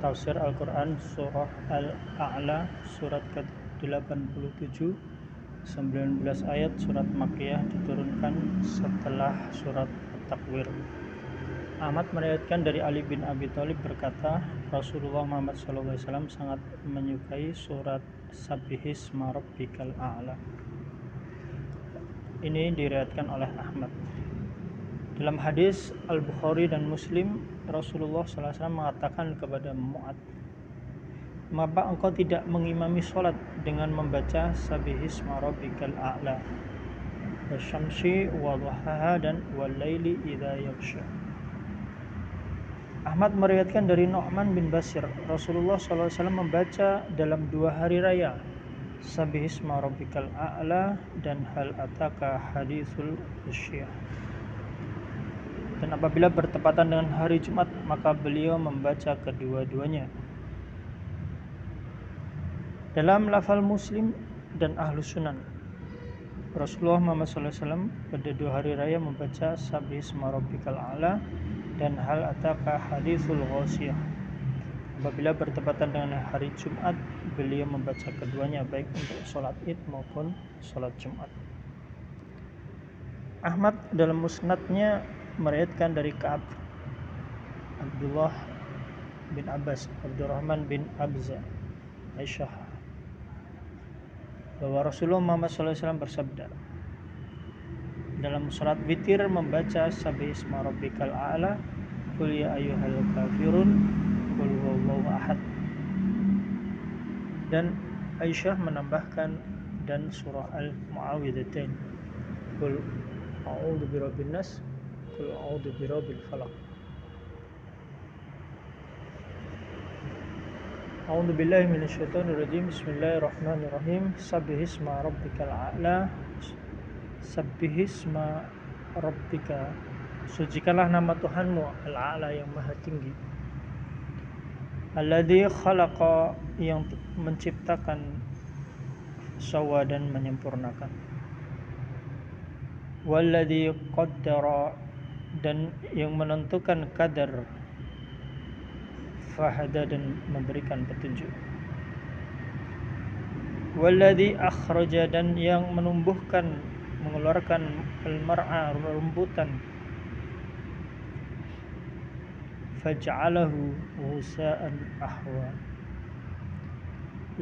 Tafsir Al-Quran Surah Al-A'la surat ke-87, 19 ayat. Surat Makkiyah diturunkan setelah surat At-Takwir. Ahmad meriwayatkan dari Ali bin Abi Thalib berkata, Rasulullah Muhammad SAW sangat menyukai surat Sabbihisma Rabbikal A'la. Ini diriwayatkan oleh Ahmad. Dalam hadis Al-Bukhari dan Muslim, Rasulullah SAW mengatakan kepada Mu'ad, mengapa engkau tidak mengimami sholat dengan membaca Sabbihisma Rabbikal A'la, wasyamsi wadhuhaha dan walaili idza yaghsha. Ahmad meriwayatkan dari Nu'man bin Bashir, Rasulullah SAW membaca dalam 2 hari raya Sabbihisma Rabbikal A'la dan Hal Ataka Haditsul Ghasyiyah. Dan apabila bertepatan dengan hari Jumat, maka beliau membaca kedua-duanya. Dalam lafal Muslim dan Ahlus Sunan, Rasulullah Muhammad SAW pada 2 hari raya membaca Sabbihisma Rabbikal A'la dan Hal Ataka Haditsul Ghasyiyah. Apabila bertepatan dengan hari Jumat, beliau membaca keduanya, baik untuk sholat Id maupun sholat Jumat. Ahmad dalam musnadnya meriwayatkan dari Ka'ab, Abdullah bin Abbas, Abdurrahman bin Abza, Aisyah, bahwa Rasulullah Muhammad SAW bersabda, dalam sholat witir membaca Sabbihisma Rabbikal A'la, Qul ya ayyuhal kafirun, Qul huwallahu ahad. Dan Aisyah menambahkan dan surah Al-Mu'awwidhatain, Qul a'udzu birabbin nas, Qul a'udzu birabbil falaq. A'udzu billahi minasyaitonir rajim. Bismillahirrahmanirrahim. Sabbihisma rabbikal a'la. Sabbihisma rabbika. Sucikanlah nama Tuhanmu al-a'la yang maha tinggi. Alladzi khalaqa, yang menciptakan, sawwa dan menyempurnakan. Walladzi qaddara, dan yang menentukan kadar, fahada, dan memberikan petunjuk. Walladzi akhraja, dan yang menumbuhkan, mengeluarkan, al-mar'a, rumputan, faj'alahu ghusa'an ahwa,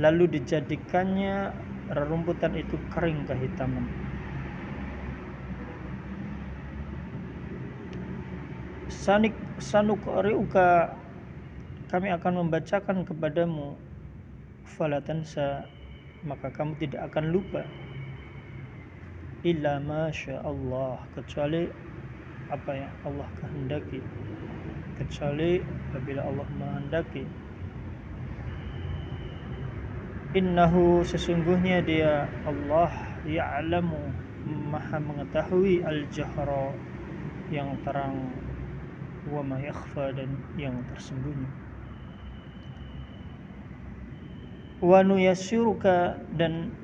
lalu dijadikannya rerumputan itu kering kehitaman. Sanuqri'uka, kami akan membacakan kepadamu, fala tansa, maka kamu tidak akan lupa, illa masya Allah, kecuali apa yang Allah kehendaki, kecuali apabila Allah menghendaki. Innahu, sesungguhnya dia Allah, ya'lamu, maha mengetahui, al-jahra, yang terang, wa ma yakhfa, dan yang tersembunyi. Wa nuyassiruka, dan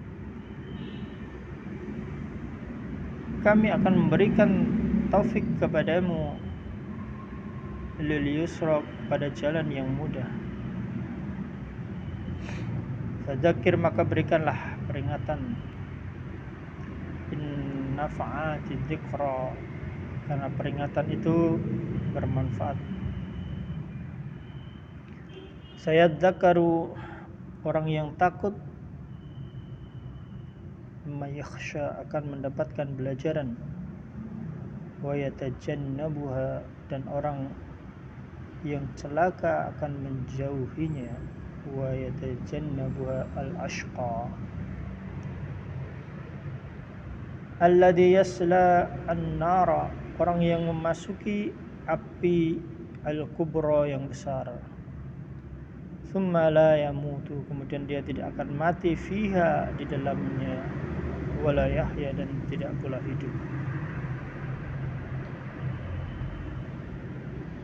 kami akan memberikan taufik kepadamu, lil yusra, pada jalan yang mudah. Fadzakir, maka berikanlah peringatan, in nafa'ati dzikra, karena peringatan itu bermanfaat. Sayadzakaru, orang yang takut, mayakhsha, akan mendapatkan belajaran, wa yatajannabuha, dan orang yang celaka akan menjauhinya, wa yatajannabuha al-ashqa, alladhi yasla an-nara, orang yang memasuki api al-kubra, yang besar. Thumma la yamutu, kemudian dia tidak akan mati, fiha, di dalamnya, wala yahya, dan tidak pula hidup.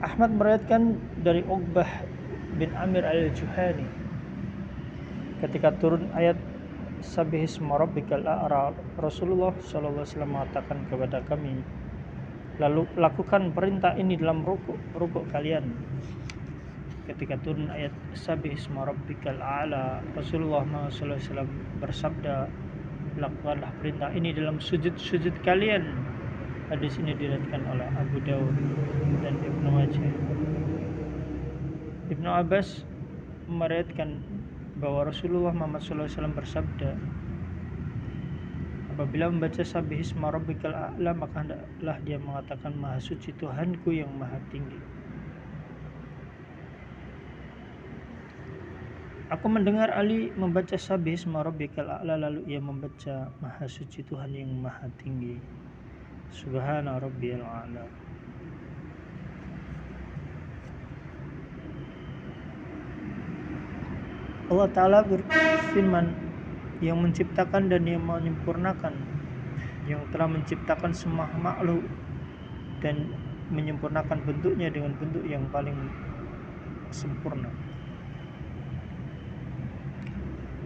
Ahmad meriwayatkan dari Uqbah bin Amir al-Juhani, ketika turun ayat Sabbihisma Rabbikal A'la, Rasulullah SAW mengatakan kepada kami, lalu lakukan perintah ini dalam rukuk kalian. ketika turun ayat Sabbih isma rabbikal a'la, Rasulullah SAW bersabda, lakukanlah perintah ini dalam sujud-sujud kalian. Hadis ini diriwayatkan oleh Abu Dawud dan Ibnu Majah. Ibnu Abbas meriwayatkan bahwa Rasulullah Muhammad SAW bersabda, apabila membaca Sabbih isma rabbikal a'la, maka hendaklah dia mengatakan, Maha suci Tuhanku yang maha tinggi. Aku mendengar Ali membaca Sabbih isma rabbikal a'la, lalu ia membaca Maha suci Tuhan yang maha tinggi. Subhana rabbiyal a'la. Allah Ta'ala berfirman, yang menciptakan dan yang menyempurnakan, yang telah menciptakan semua makhluk dan menyempurnakan bentuknya dengan bentuk yang paling sempurna,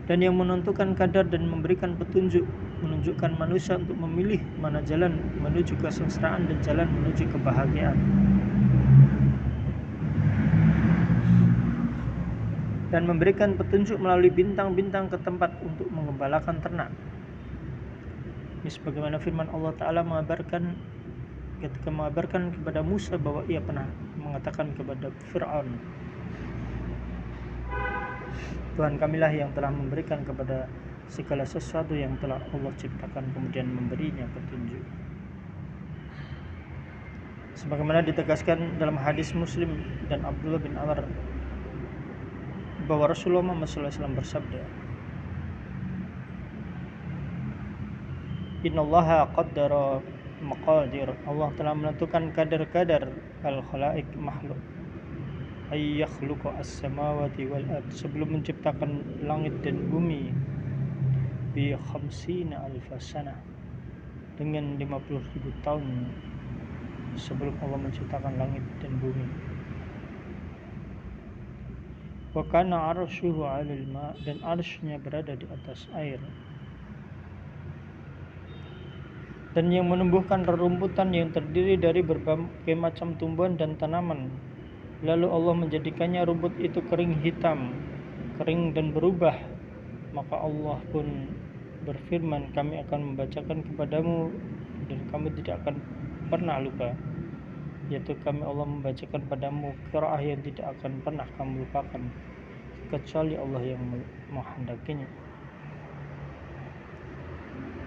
dan yang menentukan kadar dan memberikan petunjuk, menunjukkan manusia untuk memilih mana jalan menuju kesengsaraan dan jalan menuju kebahagiaan, dan memberikan petunjuk melalui bintang-bintang ke tempat untuk mengembalakan ternak. Ini sebagaimana firman Allah Ta'ala ketika mengabarkan kepada Musa bahwa ia pernah mengatakan kepada Fir'aun, Tuhan kamilah yang telah memberikan kepada segala sesuatu yang telah Allah ciptakan, kemudian memberinya petunjuk. Sebagaimana ditegaskan dalam hadis Muslim dan Abdullah bin Amr bahwa Rasulullah SAW bersabda, Innallaha qaddara maqadir, Allah telah menentukan kadar-kadar al-khalaiq makhluk, ay yakhluqa as-samawati wal ard, sebelum menciptakan langit dan bumi, bi 50 alf sanah, dengan 50.000 tahun sebelum Allah menciptakan langit dan bumi. Wa kana 'arshuhu 'alal ma', dan arsy-Nya berada di atas air, dan yang menumbuhkan rerumputan yang terdiri dari berbagai macam tumbuhan dan tanaman. Lalu Allah menjadikannya rumput itu kering hitam, kering dan berubah. Maka Allah pun berfirman, kami akan membacakan kepadamu dan kamu tidak akan pernah lupa, yaitu kami Allah membacakan padamu qiraah yang tidak akan pernah kamu lupakan, kecuali Allah yang menghendakinya.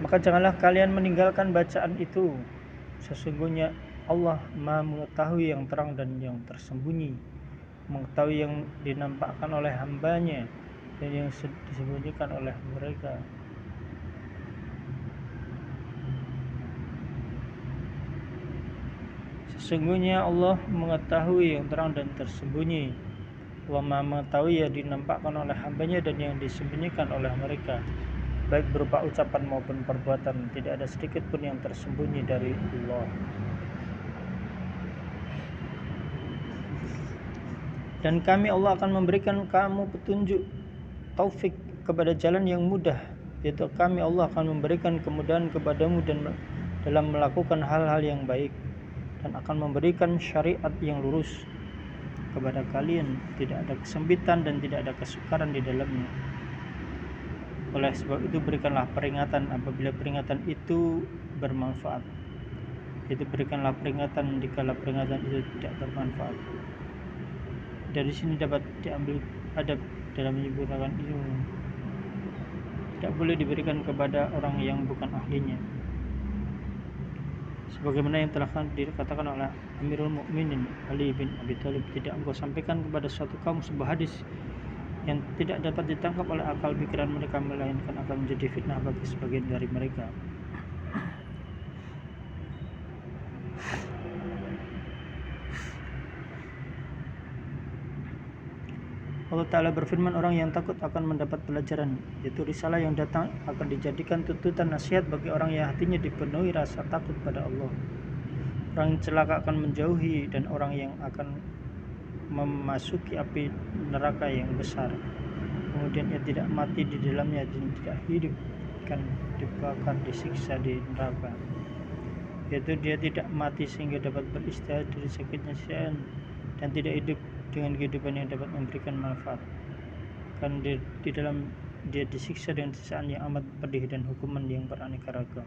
Maka janganlah kalian meninggalkan bacaan itu. Sesungguhnya Allah Maha mengetahui yang terang dan yang tersembunyi, mengetahui yang dinampakkan oleh hambanya dan yang disembunyikan oleh mereka. Sesungguhnya Allah mengetahui yang terang dan tersembunyi. Allah Maha mengetahui yang dinampakkan oleh hambanya dan yang disembunyikan oleh mereka, baik berupa ucapan maupun perbuatan. Tidak ada sedikit pun yang tersembunyi dari Allah. Dan kami Allah akan memberikan kamu petunjuk, taufik kepada jalan yang mudah, yaitu kami Allah akan memberikan kemudahan kepadamu dan dalam melakukan hal-hal yang baik, dan akan memberikan syariat yang lurus kepada kalian, tidak ada kesempitan dan tidak ada kesukaran di dalamnya. Oleh sebab itu berikanlah peringatan apabila peringatan itu bermanfaat, yaitu berikanlah peringatan dikala peringatan itu tidak bermanfaat. Dari sini dapat diambil adab dalam menyempurnakan ilmu. Tidak boleh diberikan kepada orang yang bukan ahlinya. Sebagaimana yang telah dikatakan oleh Amirul Mukminin Ali bin Abi Thalib, tidak engkau sampaikan kepada suatu kaum sebuah hadis yang tidak dapat ditangkap oleh akal pikiran mereka, melainkan akan menjadi fitnah bagi sebagian dari mereka. Allah Ta'ala berfirman, orang yang takut akan mendapat pelajaran, yaitu risalah yang datang akan dijadikan tuntutan nasihat bagi orang yang hatinya dipenuhi rasa takut pada Allah. Orang yang celaka akan menjauhi, dan orang yang akan memasuki api neraka yang besar, kemudian ia tidak mati di dalamnya dan tidak hidup, akan dibakar, disiksa di neraka, yaitu dia tidak mati sehingga dapat beristirahat dari sakitnya dan tidak hidup dengan kehidupan yang dapat memberikan manfaat, karena di dalam dia disiksa dengan siksaan yang amat pedih dan hukuman yang beraneka ragam.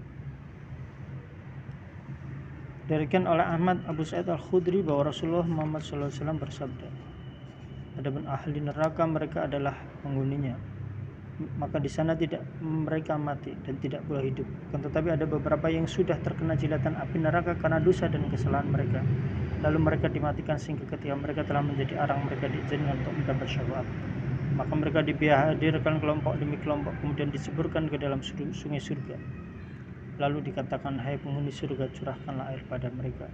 Diriwayatkan oleh Ahmad Abu Sa'id Al-Khudri bahwa Rasulullah Muhammad SAW bersabda, adapun ahli neraka mereka adalah penghuninya, maka di sana tidak mereka mati dan tidak pula hidup. Tetapi ada beberapa yang sudah terkena jilatan api neraka karena dosa dan kesalahan mereka. Lalu mereka dimatikan sehingga ketika mereka telah menjadi arang, mereka diizinkan untuk mendapat syafaat. Maka mereka dihadirkan kelompok demi kelompok, kemudian diceburkan ke dalam sungai surga. Lalu dikatakan, hai penghuni surga, curahkanlah air pada mereka.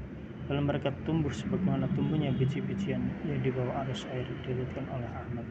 Lalu mereka tumbuh sebagaimana tumbuhnya biji-bijian yang dibawa arus air. Diriwayatkan oleh Ahmad.